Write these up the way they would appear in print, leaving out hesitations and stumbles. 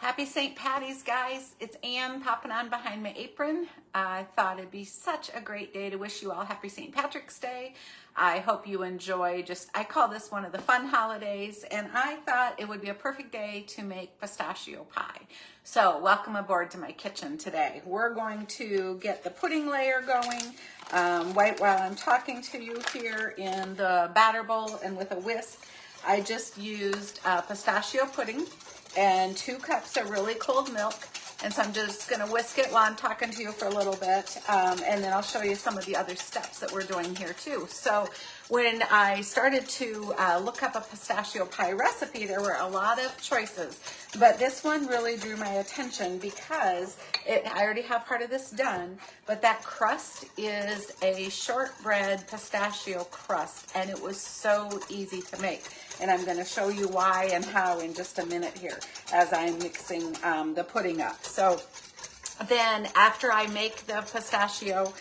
Happy St. Patty's, guys. It's Ann popping on behind my apron. I thought it'd be such a great day to wish you all happy St. Patrick's Day. I hope you enjoy I call this one of the fun holidays, and I thought it would be a perfect day to make pistachio pie. So welcome aboard to my kitchen today. We're going to get the pudding layer going right while I'm talking to you here in the batter bowl and with a whisk. I just used pistachio pudding and 2 cups of really cold milk. And so I'm just gonna whisk it while I'm talking to you for a little bit. And then I'll show you some of the other steps that we're doing here too. So when I started to look up a pistachio pie recipe, there were a lot of choices, but this one really drew my attention because I already have part of this done, but that crust is a shortbread pistachio crust, and it was so easy to make. And I'm going to show you why and how in just a minute here as I'm mixing the pudding up. So then after I make the pistachio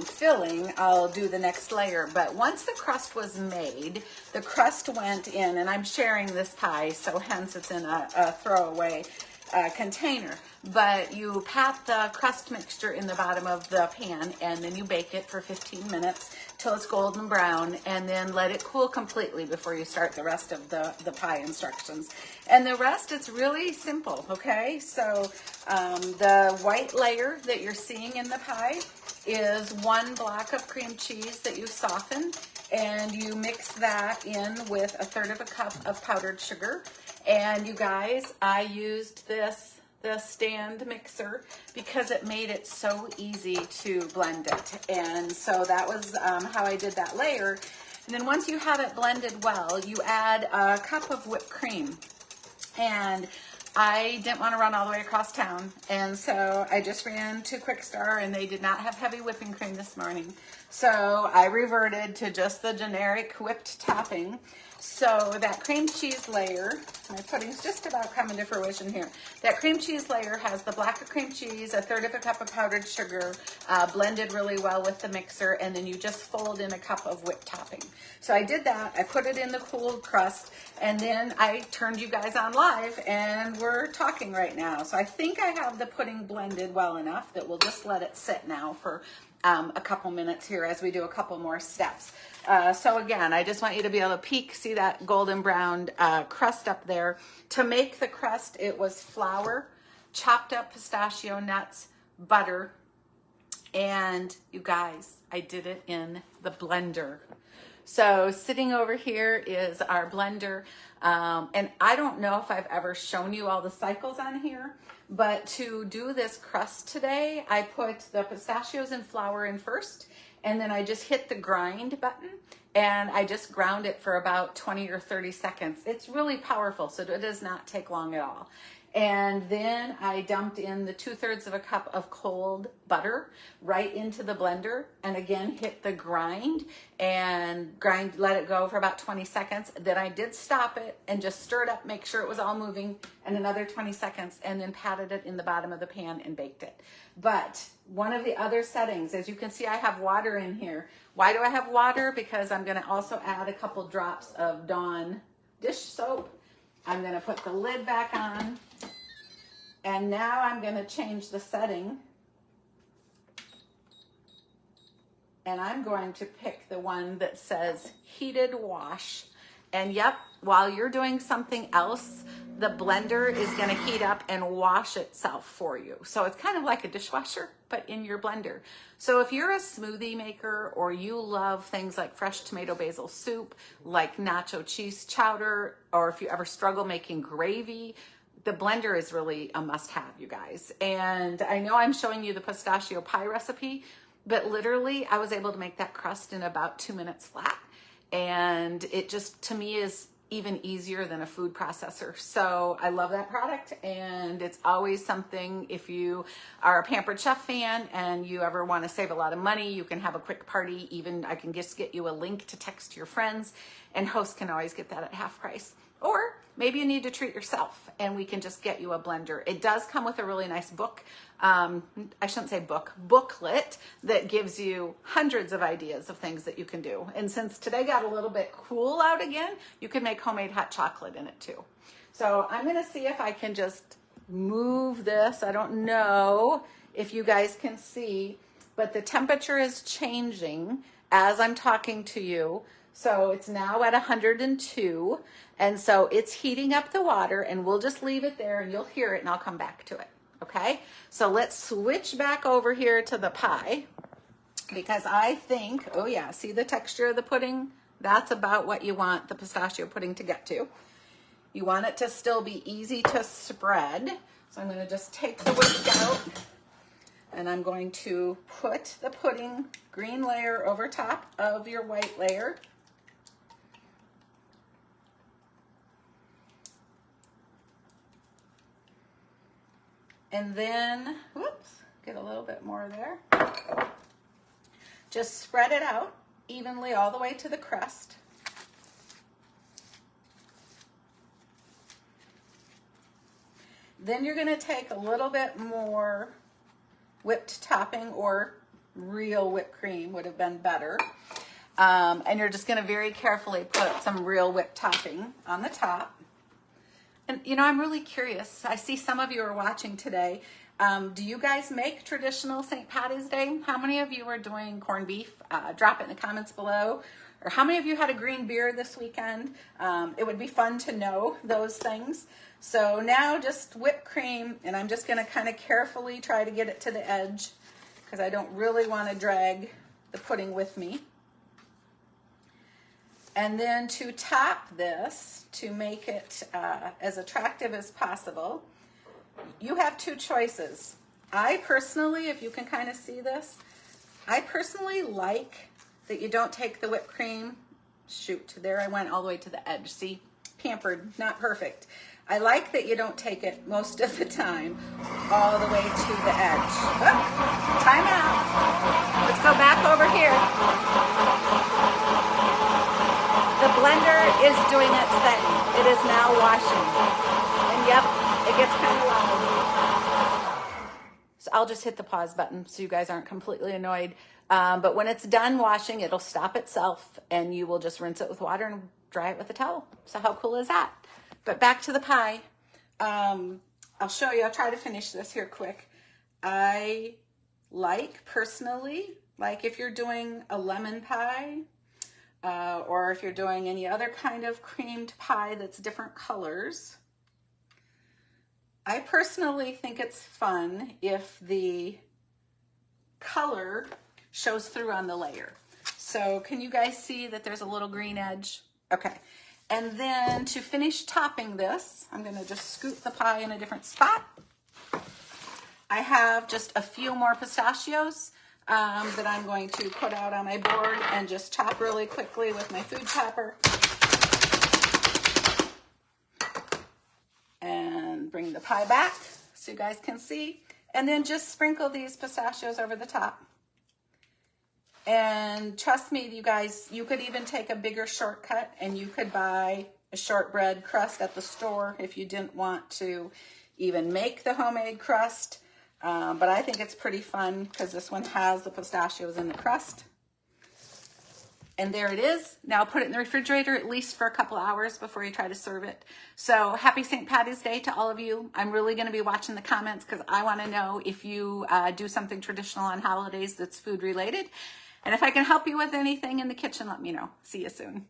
filling, I'll do the next layer. But once the crust was made, the crust went in, and I'm sharing this pie, so hence it's in a throwaway container. But you pat the crust mixture in the bottom of the pan, and then you bake it for 15 minutes till it's golden brown, and then let it cool completely before you start the rest of the pie instructions. And the rest, it's really simple, okay? So the white layer that you're seeing in the pie is 1 block of cream cheese that you soften, and you mix that in with 1/3 cup of powdered sugar. And you guys, I used the stand mixer because it made it so easy to blend it. And so that was how I did that layer. And then once you have it blended well, you add 1 cup of whipped cream. And I didn't want to run all the way across town, and so I just ran to Quick Star, and they did not have heavy whipping cream this morning. So I reverted to just the generic whipped topping. So that cream cheese layer, my pudding's just about coming to fruition here. That cream cheese layer has the block of cream cheese, 1/3 cup of powdered sugar, blended really well with the mixer, and then you just fold in 1 cup of whipped topping. So I did that. I put it in the cooled crust, and then I turned you guys on live, and we're talking right now. So I think I have the pudding blended well enough that we'll just let it sit now for a couple minutes here as we do a couple more steps. So again, I just want you to be able to peek, see that golden brown crust up there. To make the crust, it was flour, chopped up pistachio nuts, butter, and you guys, I did it in the blender. So sitting over here is our blender. And I don't know if I've ever shown you all the cycles on here, but to do this crust today, I put the pistachios and flour in first, and then I just hit the grind button, and I just ground it for about 20 or 30 seconds. It's really powerful, so it does not take long at all. And then I dumped in the 2/3 cup of cold butter right into the blender, and again hit the grind and let it go for about 20 seconds. Then I did stop it and just stir it up, make sure it was all moving, and another 20 seconds, and then patted it in the bottom of the pan and baked it. But one of the other settings, as you can see, I have water in here. Why do I have water? Because I'm going to also add a couple drops of Dawn dish soap. I'm going to put the lid back on, and now I'm going to change the setting, and I'm going to pick the one that says heated wash. And yep, while you're doing something else, the blender is going to heat up and wash itself for you. So it's kind of like a dishwasher, but in your blender. So if you're a smoothie maker, or you love things like fresh tomato basil soup, like nacho cheese chowder, or if you ever struggle making gravy, the blender is really a must-have, you guys. And I know I'm showing you the pistachio pie recipe, but literally I was able to make that crust in about 2 minutes flat. And it just, to me, is even easier than a food processor. So I love that product, and it's always something, if you are a Pampered Chef fan and you ever want to save a lot of money, you can have a quick party. Even I can just get you a link to text to your friends, and hosts can always get that at half price. Or maybe you need to treat yourself, and we can just get you a blender. It does come with a really nice book. I shouldn't say book, booklet that gives you hundreds of ideas of things that you can do. And since today got a little bit cool out again, you can make homemade hot chocolate in it too. So I'm going to see if I can just move this. I don't know if you guys can see, but the temperature is changing as I'm talking to you. So it's now at 102. And so it's heating up the water, and we'll just leave it there and you'll hear it and I'll come back to it. Okay, so let's switch back over here to the pie, because I think, oh yeah, see the texture of the pudding? That's about what you want the pistachio pudding to get to. You want it to still be easy to spread. So I'm going to just take the whisk out, and I'm going to put the pudding green layer over top of your white layer. And then, whoops, get a little bit more there. Just spread it out evenly all the way to the crust. Then you're going to take a little bit more whipped topping, or real whipped cream would have been better. And you're just going to very carefully put some real whipped topping on the top. And you know, I'm really curious. I see some of you are watching today. Do you guys make traditional St. Patty's Day? How many of you are doing corned beef? Drop it in the comments below. Or how many of you had a green beer this weekend? It would be fun to know those things. So now just whipped cream, and I'm just going to kind of carefully try to get it to the edge, because I don't really want to drag the pudding with me. And then to top this, to make it as attractive as possible, you have two choices. I personally, if you can kind of see this, I personally like that you don't take the whipped cream. Shoot, there I went all the way to the edge. See, pampered, not perfect. I like that you don't take it most of the time all the way to the edge. Oh, time out. Let's go back over here. The blender is doing its thing. It is now washing. And yep, it gets kind of loud. So I'll just hit the pause button so you guys aren't completely annoyed. But when it's done washing, it'll stop itself, and you will just rinse it with water and dry it with a towel. So how cool is that? But back to the pie. I'll show you. I'll try to finish this here quick. I like, personally, like if you're doing a lemon pie, or if you're doing any other kind of creamed pie that's different colors, I personally think it's fun if the color shows through on the layer. So can you guys see that there's a little green edge? Okay. And then to finish topping this, I'm going to just scoop the pie in a different spot. I have just a few more pistachios that I'm going to put out on my board and just chop really quickly with my food chopper. And bring the pie back so you guys can see. And then just sprinkle these pistachios over the top. And trust me, you guys, you could even take a bigger shortcut, and you could buy a shortbread crust at the store if you didn't want to even make the homemade crust. But I think it's pretty fun because this one has the pistachios in the crust. And there it is. Now put it in the refrigerator at least for a couple hours before you try to serve it. So happy St. Patty's Day to all of you. I'm really going to be watching the comments because I want to know if you do something traditional on holidays that's food related. And if I can help you with anything in the kitchen, let me know. See you soon.